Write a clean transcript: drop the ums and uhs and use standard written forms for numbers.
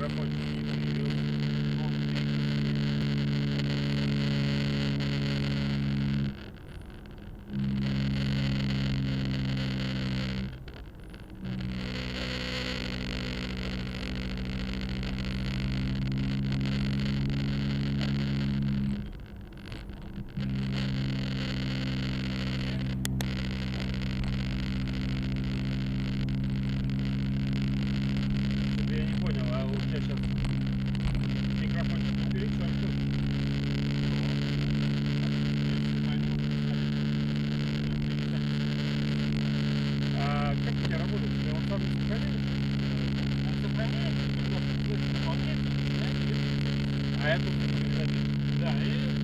микрофончик не появился. Я не понял, а у тебя сейчас микрофончик перечеркнут? А как у тебя работает? Он сам не сохраняет? Он сохраняется, когда вы выполняете, начинаете. А я тут не запишу. Да, и